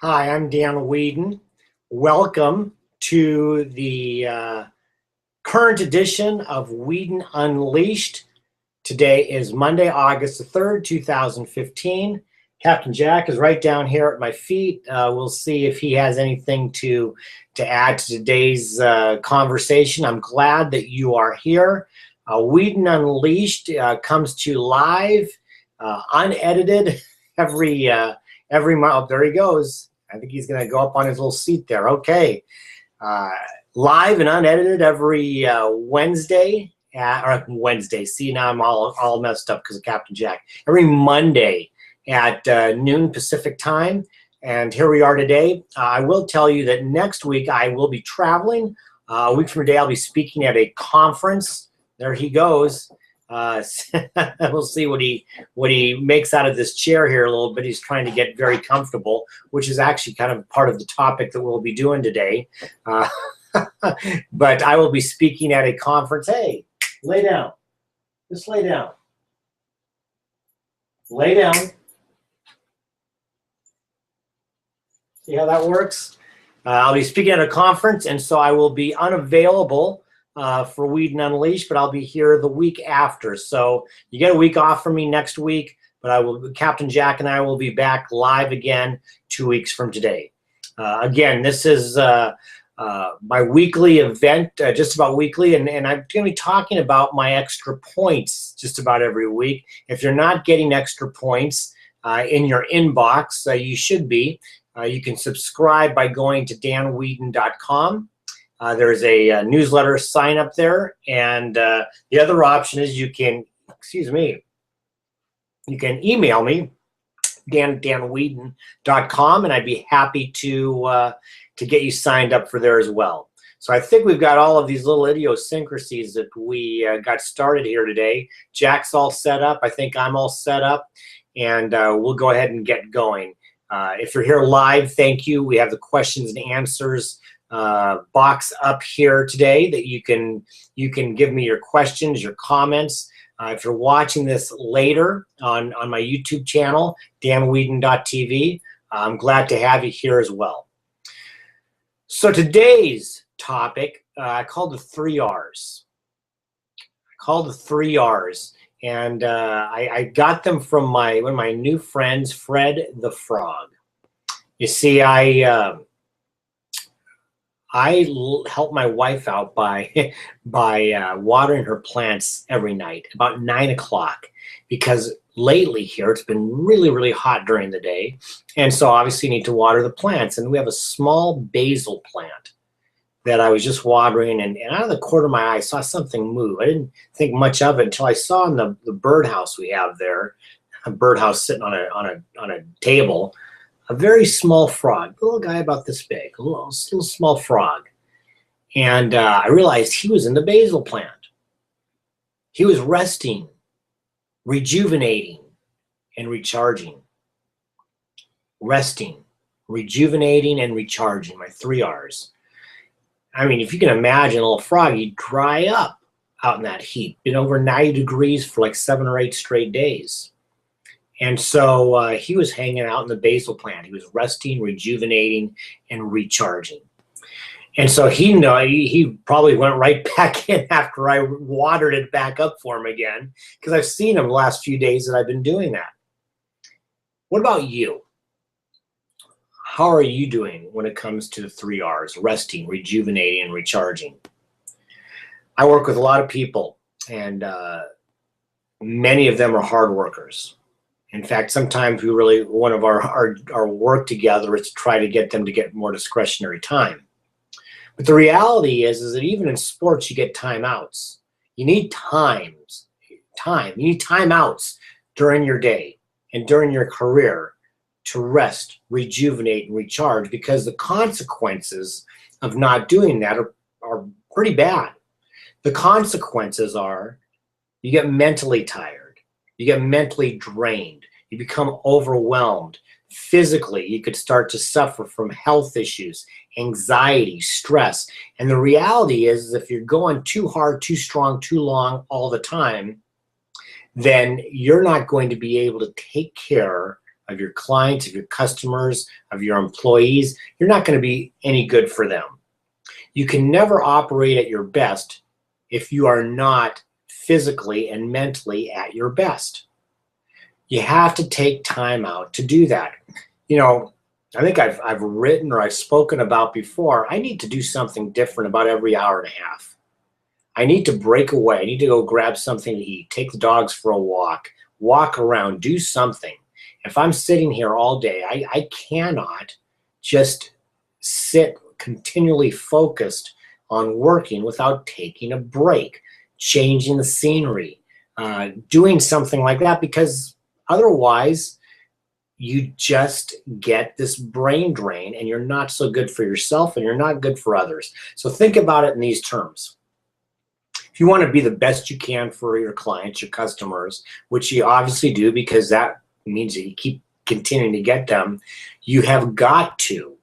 Hi, I'm Dan Weedin. Welcome to the current edition of Weedin Unleashed. Today is Monday, August the 3rd, 2015. Captain Jack is right down here at my feet. We'll see if he has anything to add to today's conversation. I'm glad that you are here. Weedin Unleashed comes to you live, unedited, every month. Oh, there he goes. I think he's going to go up on his little seat there. Okay. Live and unedited every Wednesday. Or Wednesday. See, now I'm all messed up because of Captain Jack. Every Monday at noon Pacific time. And here we are today. I will tell you that next week I will be traveling. A week from today I'll be speaking at a conference. There he goes. We'll see what he makes out of this chair here a little bit. He's trying to get very comfortable, which is actually kind of part of the topic that we'll be doing today. But I will be speaking at a conference. Hey, lay down. Just lay down. Lay down. See how that works? I'll be speaking at a conference, and so I will be unavailable for Weedin Unleashed, but I'll be here the week after. So you get a week off from me next week, but Captain Jack and I will be back live again 2 weeks from today. Again, this is my weekly event, just about weekly, and I'm going to be talking about my extra points just about every week. If you're not getting extra points in your inbox, you should be. You can subscribe by going to danweedin.com. There's a newsletter sign up there, and the other option is you can, you can email me, danweedin.com, and I'd be happy to get you signed up for there as well. So I think we've got all of these little idiosyncrasies that we got started here today. Jack's all set up. I think I'm all set up, and we'll go ahead and get going. If you're here live, thank you. We have the questions and answers box up here today that you can give me your questions, your comments. If you're watching this later on my YouTube channel, danweedin.tv, I'm glad to have you here as well. So today's topic, I called the 3 R's. And I got them from one of my new friends, Fred the Frog. You see, I help my wife out by watering her plants every night about 9 o'clock, because lately here it's been really, really hot during the day, and so obviously you need to water the plants. And we have a small basil plant that I was just watering, and out of the corner of my eye I saw something move. I didn't think much of it until I saw in the birdhouse we have there, a birdhouse sitting on a table, a very small frog, a little guy about this big, a little small frog. And I realized he was in the basil plant. He was resting, rejuvenating, and recharging. Resting, rejuvenating, and recharging, my 3 R's. I mean, if you can imagine a little frog, he'd dry up out in that heat. Been over 90 degrees for like 7 or 8 straight days. And so he was hanging out in the basil plant. He was resting, rejuvenating, and recharging. And so he probably went right back in after I watered it back up for him again, because I've seen him the last few days that I've been doing that. What about you? How are you doing when it comes to the 3 R's, resting, rejuvenating, and recharging? I work with a lot of people, and many of them are hard workers. In fact, sometimes one of our work together is to try to get them to get more discretionary time. But the reality is that even in sports, you get timeouts. You need time. You need timeouts during your day and during your career to rest, rejuvenate, and recharge, because the consequences of not doing that are pretty bad. The consequences are you get mentally tired, you get mentally drained, you become overwhelmed. Physically, you could start to suffer from health issues, anxiety, stress. And the reality is if you're going too hard, too strong, too long all the time, then you're not going to be able to take care of your clients, of your customers, of your employees, you're not going to be any good for them. You can never operate at your best if you are not physically and mentally at your best. You have to take time out to do that. You know, I think I've written or I've spoken about before, I need to do something different about every hour and a half. I need to break away. I need to go grab something to eat, take the dogs for a walk around, do something. If I'm sitting here all day, I cannot just sit continually focused on working without taking a break, changing the scenery, doing something like that, because otherwise you just get this brain drain and you're not so good for yourself and you're not good for others. So think about it in these terms. If you want to be the best you can for your clients, your customers, which you obviously do because that means that you keep continuing to get them, you've got to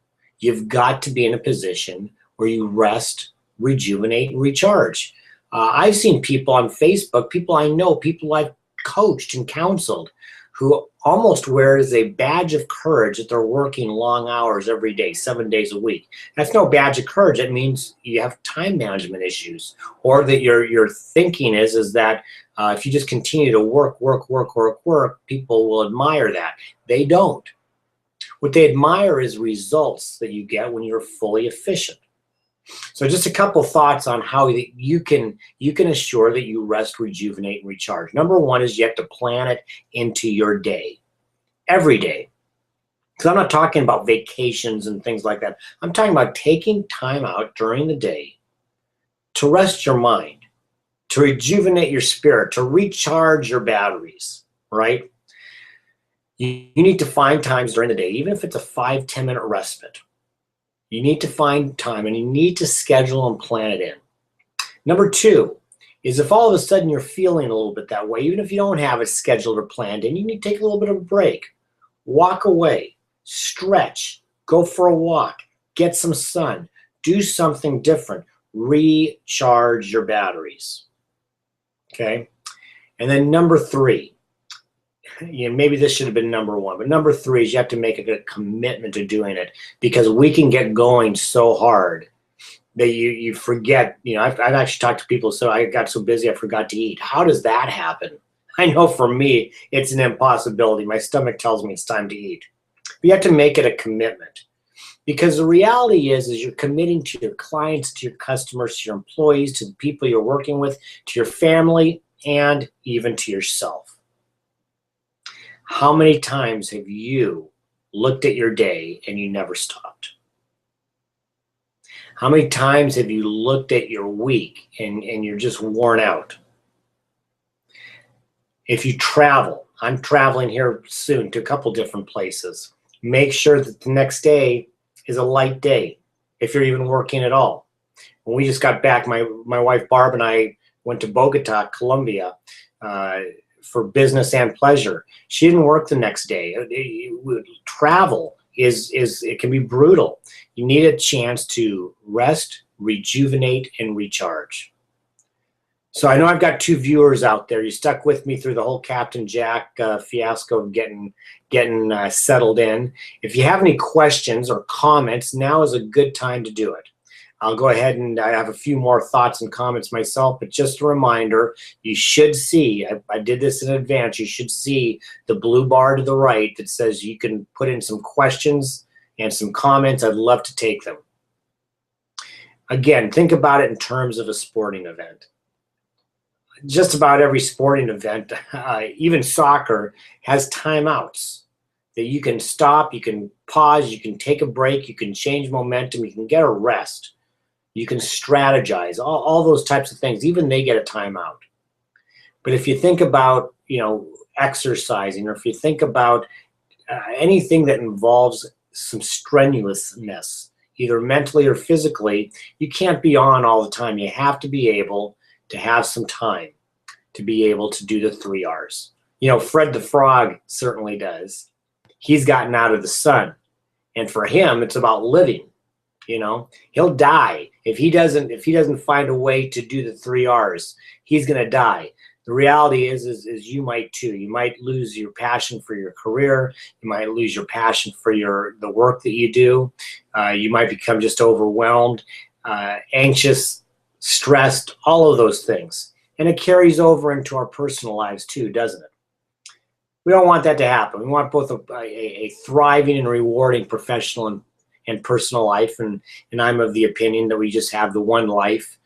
be in a position where you rest, rejuvenate, and recharge. I've seen people on Facebook, people I know, people I've coached and counseled, who almost wear as a badge of courage that they're working long hours every day, 7 days a week. That's no badge of courage. It means you have time management issues, or that your thinking is that if you just continue to work, people will admire that. They don't. What they admire is results that you get when you're fully efficient. So just a couple thoughts on how you can assure that you rest, rejuvenate, and recharge. Number one is you have to plan it into your day, every day. Because I'm not talking about vacations and things like that. I'm talking about taking time out during the day to rest your mind, to rejuvenate your spirit, to recharge your batteries, right? You need to find times during the day, even if it's a 5-10 minute respite. You need to find time and you need to schedule and plan it in. Number two is if all of a sudden you're feeling a little bit that way, even if you don't have it scheduled or planned in, you need to take a little bit of a break. Walk away, stretch, go for a walk, get some sun, do something different, recharge your batteries. Okay? And then number three, maybe this should have been number one, but number three is you have to make a commitment to doing it, because we can get going so hard that you forget. I've actually talked to people, so I got so busy I forgot to eat. How does that happen? I know for me, it's an impossibility. My stomach tells me it's time to eat. But you have to make it a commitment, because the reality is you're committing to your clients, to your customers, to your employees, to the people you're working with, to your family, and even to yourself. How many times have you looked at your day and you never stopped? How many times have you looked at your week and you're just worn out? If you travel, I'm traveling here soon to a couple different places. Make sure that the next day is a light day, if you're even working at all. When we just got back, my wife Barb and I went to Bogota, Colombia, for business and pleasure. She didn't work the next day. Travel it can be brutal. You need a chance to rest, rejuvenate, and recharge. So I know I've got 2 viewers out there. You stuck with me through the whole Captain Jack fiasco of getting settled in. If you have any questions or comments, now is a good time to do it. I'll go ahead and I have a few more thoughts and comments myself, but just a reminder, you should see, I did this in advance, you should see the blue bar to the right that says you can put in some questions and some comments. I'd love to take them. Again, think about it in terms of a sporting event. Just about every sporting event, even soccer, has timeouts that you can stop, you can pause, you can take a break, you can change momentum, you can get a rest. You can strategize, all those types of things. Even they get a timeout. But if you think about, exercising, or if you think about anything that involves some strenuousness, either mentally or physically, you can't be on all the time. You have to be able to have some time to be able to do the 3 R's. Fred the Frog certainly does. He's gotten out of the sun. And for him, it's about living. He'll die if he doesn't find a way to do the 3 R's. He's going to die. the reality is you might too. You might lose your passion for your career. You might lose your passion for the work that you do. You might become just overwhelmed, anxious, stressed, all of those things. And it carries over into our personal lives too, doesn't it? We don't want that to happen. We want both a thriving and rewarding professional and personal life. And I'm of the opinion that we just have the one life,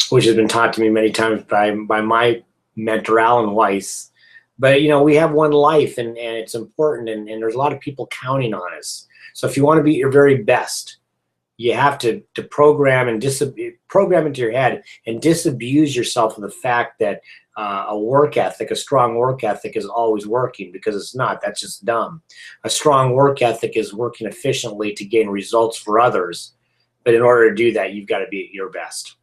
which has been taught to me many times by my mentor, Alan Weiss. But, we have one life, and it's important, and there's a lot of people counting on us. So if you want to be at your very best, you have to program into your head and disabuse yourself of the fact that a strong work ethic is always working, because it's not. That's just dumb. A strong work ethic is working efficiently to gain results for others. But in order to do that, you've got to be at your best.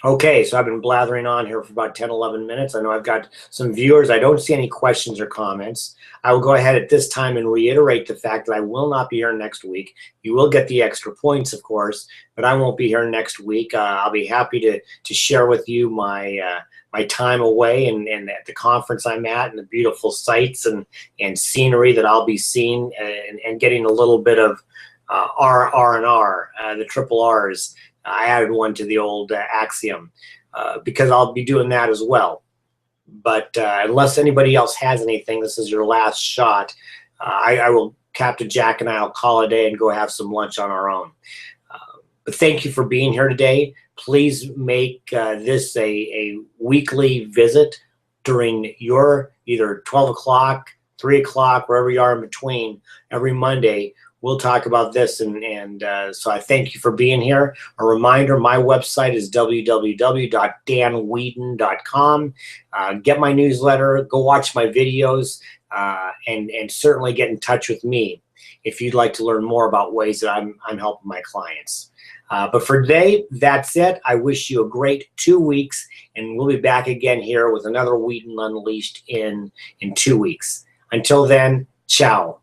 Okay, so I've been blathering on here for about 10, 11 minutes. I know I've got some viewers. I don't see any questions or comments. I will go ahead at this time and reiterate the fact that I will not be here next week. You will get the extra points, of course, but I won't be here next week. I'll be happy to share with you my time away and at the conference I'm at, and the beautiful sights and scenery that I'll be seeing, and getting a little bit of R&R, the triple R's. I added one to the old axiom because I'll be doing that as well. But unless anybody else has anything, this is your last shot. Captain Jack and I will call it a day and go have some lunch on our own. But thank you for being here today. Please make this a weekly visit during your either 12 o'clock, 3 o'clock, wherever you are in between, every Monday. We'll talk about this, and so I thank you for being here. A reminder, my website is www.danweedin.com. Get my newsletter, go watch my videos, and certainly get in touch with me if you'd like to learn more about ways that I'm helping my clients. But for today, that's it. I wish you a great 2 weeks, and we'll be back again here with another Weedin Unleashed in 2 weeks. Until then, ciao.